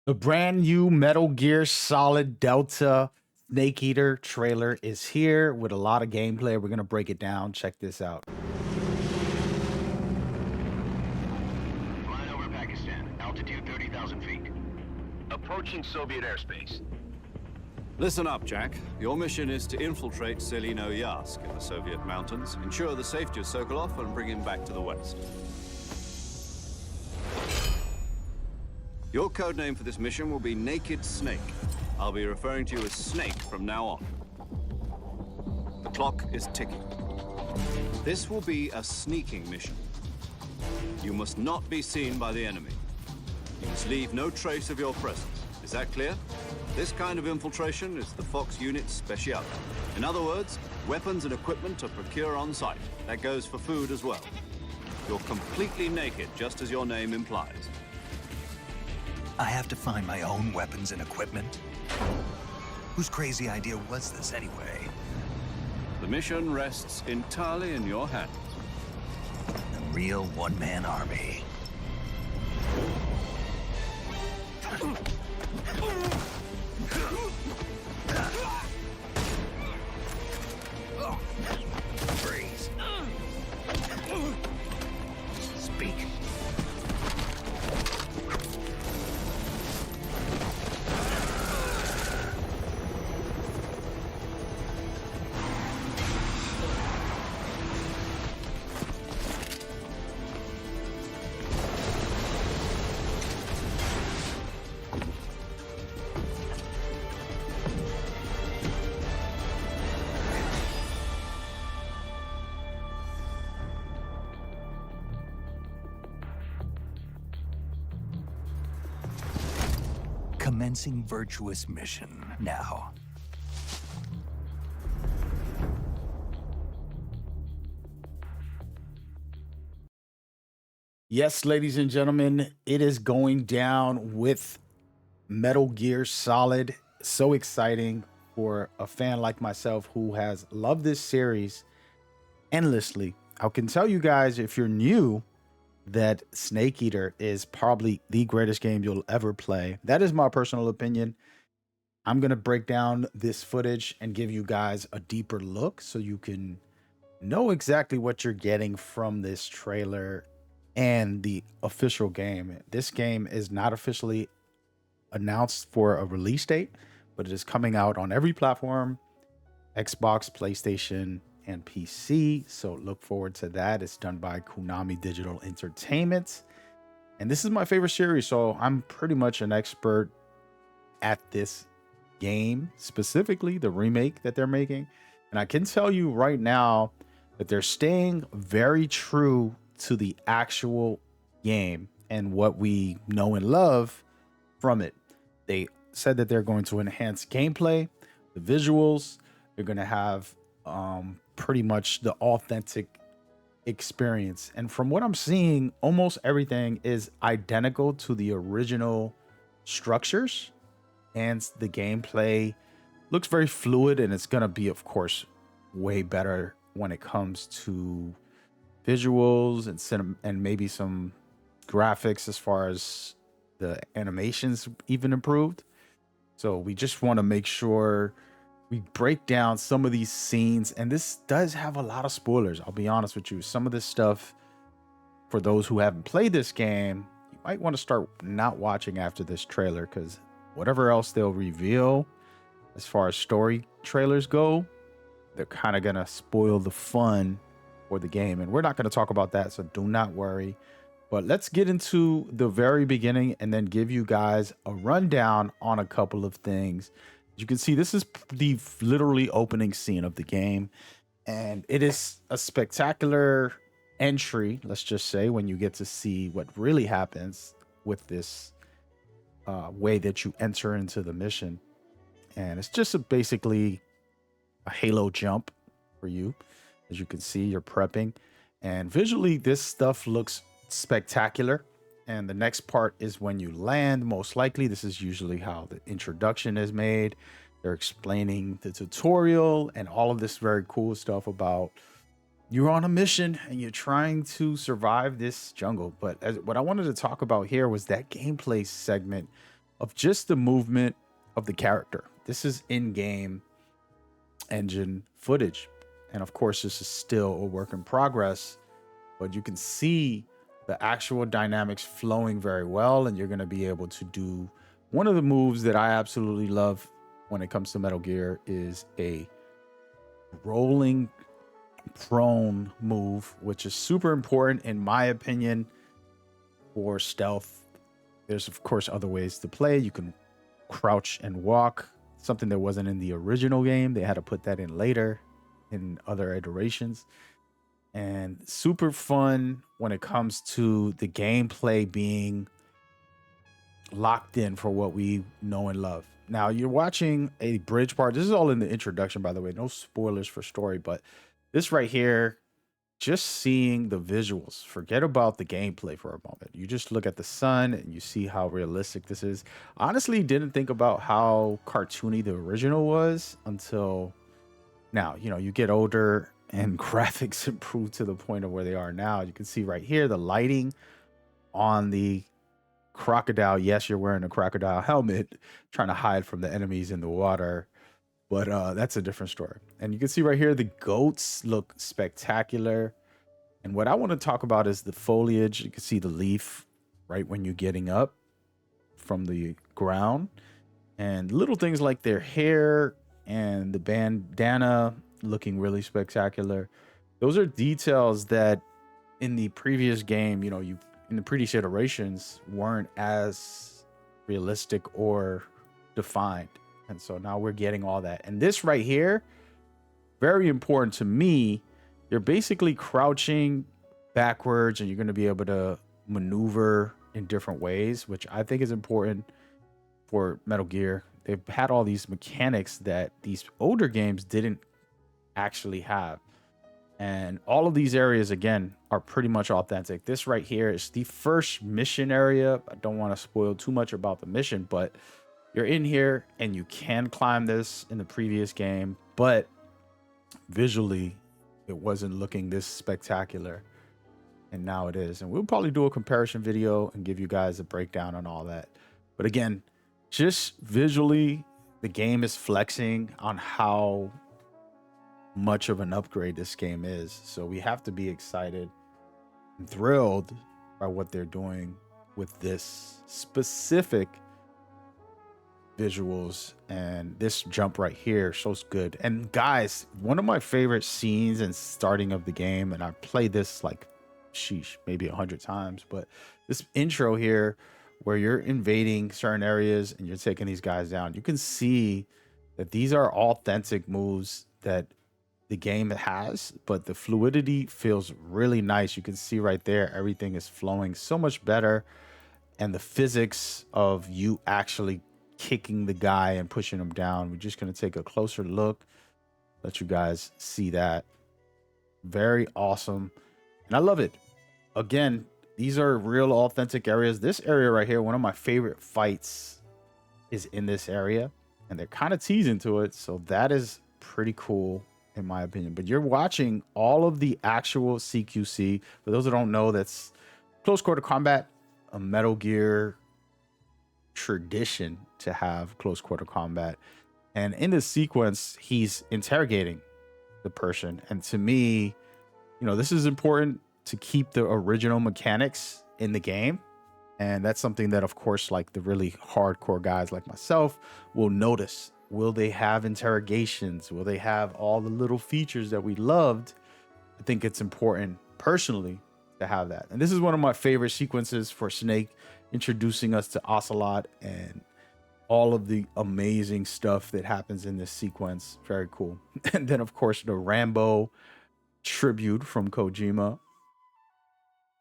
The brand new Metal Gear Solid Delta Snake Eater trailer is here with a lot of gameplay. We're going to break it down. Check this out. Flying over Pakistan, altitude 30,000 feet. Approaching Soviet airspace. Listen up, Jack. Your mission is to infiltrate Selino-Yarsk in the Soviet mountains, ensure the safety of Sokolov, and bring him back to the west. Your codename for this mission will be Naked Snake. I'll be referring to you as Snake from now on. The clock is ticking. This will be a sneaking mission. You must not be seen by the enemy. You must leave no trace of your presence. Is that clear? This kind of infiltration is the Fox Unit's specialty. In other words, weapons and equipment are procured on site. That goes for food as well. You're completely naked, just as your name implies. I have to find my own weapons and equipment? Whose crazy idea was this anyway? The mission rests entirely in your hands. A real one-man army. Freeze. Speak. Commencing virtuous mission now. Yes, ladies and gentlemen, it is going down with Metal Gear Solid. So exciting for a fan like myself who has loved this series endlessly. I can tell you guys, if you're new, that Snake Eater is probably the greatest game you'll ever play. That is my personal opinion. I'm going to break down this footage and give you guys a deeper look so you can know exactly what you're getting from this trailer and the official game. This game is not officially announced for a release date, but it is coming out on every platform: Xbox, PlayStation, and PC. So look forward to that. It's done by Konami Digital Entertainment. And this is my favorite series, so I'm pretty much an expert at this game, specifically the remake that they're making. And I can tell you right now that they're staying very true to the actual game and what we know and love from it. They said that they're going to enhance gameplay, the visuals. They're going to have pretty much the authentic experience. And from what I'm seeing, almost everything is identical to the original structures, and the gameplay looks very fluid, and it's going to be, of course, way better when it comes to visuals and maybe some graphics, as far as the animations even improved. So we just want to make sure we break down some of these scenes, and this does have a lot of spoilers. I'll be honest with you. Some of this stuff, for those who haven't played this game, you might want to start not watching after this trailer, because whatever else they'll reveal as far as story trailers go, they're kind of going to spoil the fun for the game. And we're not going to talk about that, so do not worry. But let's get into the very beginning and then give you guys a rundown on a couple of things. As you can see, this is the literally opening scene of the game, and it is a spectacular entry, let's just say, when you get to see what really happens with this way that you enter into the mission. And it's just basically a Halo jump for you. As you can see, you're prepping, and visually this stuff looks spectacular. And the next part is when you land. Most likely this is usually how the introduction is made. They're explaining the tutorial and all of this very cool stuff about you're on a mission and you're trying to survive this jungle. But what I wanted to talk about here was that gameplay segment of just the movement of the character. This is in-game engine footage. And of course, this is still a work in progress, but you can see the actual dynamics flowing very well. And you're going to be able to do one of the moves that I absolutely love when it comes to Metal Gear is a rolling prone move, which is super important in my opinion for stealth. There's of course other ways to play. You can crouch and walk, something that wasn't in the original game. They had to put that in later in other iterations, and super fun when it comes to the gameplay being locked in for what we know and love. Now you're watching a bridge part. This is all in the introduction, by the way, no spoilers for story, but this right here, just seeing the visuals, forget about the gameplay for a moment. You just look at the sun and you see how realistic this is. Honestly, didn't think about how cartoony the original was until now. You know, you get older and graphics improve to the point of where they are now. You can see right here, the lighting on the crocodile. Yes, you're wearing a crocodile helmet, trying to hide from the enemies in the water. But that's a different story. And you can see right here, the goats look spectacular. And what I want to talk about is the foliage. You can see the leaf right when you're getting up from the ground. And little things like their hair and the bandana looking really spectacular. Those are details that in the previous game, you know, in the previous iterations weren't as realistic or defined. And so now we're getting all that. And this right here, very important to me. You're basically crouching backwards and you're going to be able to maneuver in different ways, which I think is important for Metal Gear. They've had all these mechanics that these older games didn't actually have. And all of these areas, again, are pretty much authentic. This right here is the first mission area. I don't want to spoil too much about the mission, but you're in here and you can climb this in the previous game, but visually it wasn't looking this spectacular. And now it is. And we'll probably do a comparison video and give you guys a breakdown on all that. But again, just visually, the game is flexing on how much of an upgrade this game is. So we have to be excited and thrilled by what they're doing with this specific visuals. And this jump right here shows good. And guys, one of my favorite scenes and starting of the game, and I've played this like maybe 100 times, but this intro here where you're invading certain areas and you're taking these guys down, you can see that these are authentic moves that the game has, but the fluidity feels really nice. You can see right there, everything is flowing so much better, and the physics of you actually kicking the guy and pushing him down. We're just going to take a closer look, let you guys see that. Very awesome, and I love it. Again, these are real authentic areas. This area right here, one of my favorite fights is in this area, and they're kind of teasing to it, so that is pretty cool in my opinion. But you're watching all of the actual CQC. For those that don't know, that's close quarter combat, a Metal Gear tradition to have close quarter combat. And in this sequence, he's interrogating the person. And to me, you know, this is important to keep the original mechanics in the game. And that's something that, of course, like the really hardcore guys like myself will notice. Will they have interrogations? Will they have all the little features that we loved? I think it's important personally to have that. And this is one of my favorite sequences for Snake, introducing us to Ocelot and all of the amazing stuff that happens in this sequence. Very cool. And then, of course, the Rambo tribute from Kojima.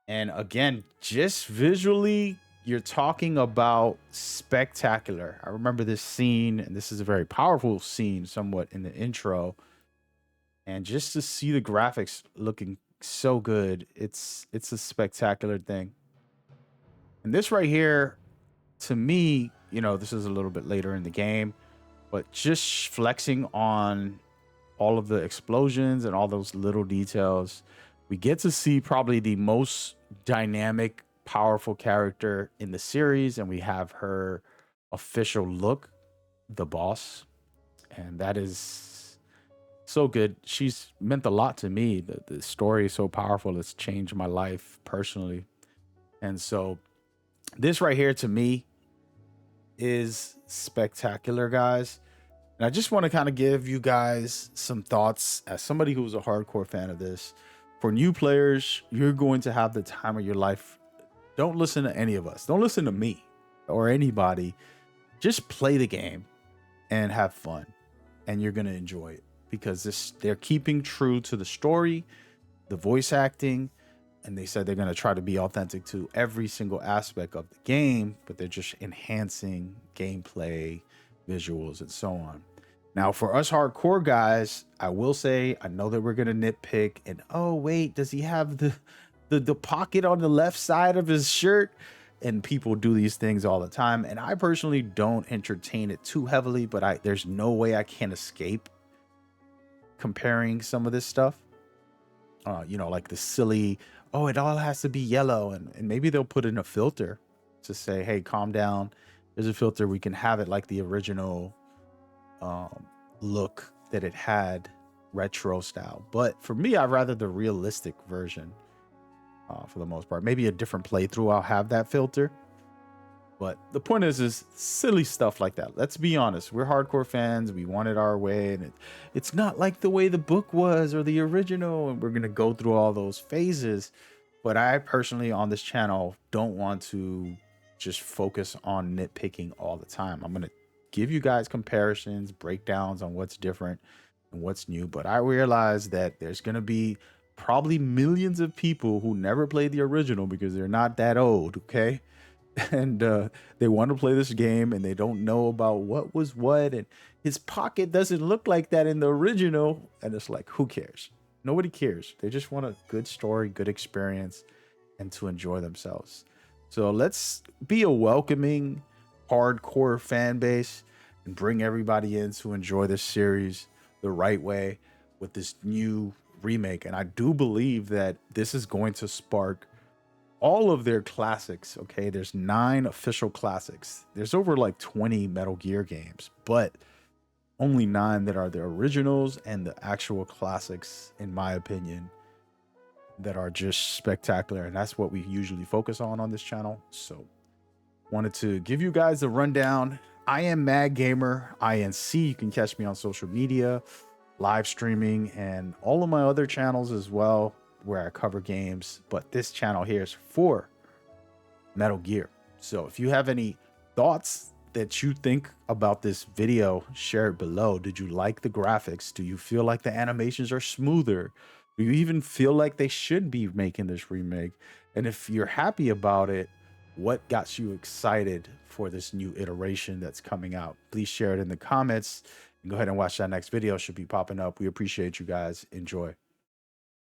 And again, just visually, you're talking about spectacular. I remember this scene, and this is a very powerful scene somewhat in the intro. And just to see the graphics looking so good, it's a spectacular thing. And this right here, to me, you know, this is a little bit later in the game, but just flexing on all of the explosions and all those little details, we get to see probably the most dynamic, powerful character in the series, and we have her official look, the boss. And that is so good. She's meant a lot to me. The story is so powerful. It's changed my life personally. And so this right here to me is spectacular, guys. And I just want to kind of give you guys some thoughts as somebody who's a hardcore fan of this. For new players, you're going to have the time of your life. Don't listen to any of us. Don't listen to me or anybody. Just play the game and have fun, and you're going to enjoy it, because they're keeping true to the story, the voice acting, and they said they're going to try to be authentic to every single aspect of the game, but they're just enhancing gameplay, visuals, and so on. Now, for us hardcore guys, I will say, I know that we're going to nitpick and, oh, wait, does he have the pocket on the left side of his shirt? And people do these things all the time. And I personally don't entertain it too heavily, but there's no way I can escape comparing some of this stuff. You know, like the silly, oh, it all has to be yellow. And maybe they'll put in a filter to say, hey, calm down. There's a filter. We can have it like the original look that it had, retro style. But for me, I'd rather the realistic version for the most part. Maybe a different playthrough, I'll have that filter. But the point is silly stuff like that. Let's be honest. We're hardcore fans. We want it our way. And it's not like the way the book was or the original. And we're going to go through all those phases. But I personally on this channel don't want to just focus on nitpicking all the time. I'm going to give you guys comparisons, breakdowns on what's different and what's new. But I realize that there's going to be probably millions of people who never played the original because they're not that old, okay? And they want to play this game and they don't know about what was what, and his pocket doesn't look like that in the original, and it's like, who cares? Nobody cares. They just want a good story, good experience, and to enjoy themselves. So let's be a welcoming hardcore fan base and bring everybody in to enjoy this series the right way with this new remake. And I do believe that this is going to spark all of their classics. Okay, there's 9 official classics. There's over like 20 Metal Gear games, but only 9 that are the originals and the actual classics, in my opinion, that are just spectacular. And that's what we usually focus on this channel. So wanted to give you guys a rundown. I am Mad Gamer, INC. You can catch me on social media, live streaming, and all of my other channels as well, where I cover games. But this channel here is for Metal Gear. So if you have any thoughts that you think about this video, share it below. Did you like the graphics? Do you feel like the animations are smoother? Do you even feel like they should be making this remake? And if you're happy about it, what got you excited for this new iteration that's coming out? Please share it in the comments and go ahead and watch that next video. It should be popping up. We appreciate you guys. Enjoy.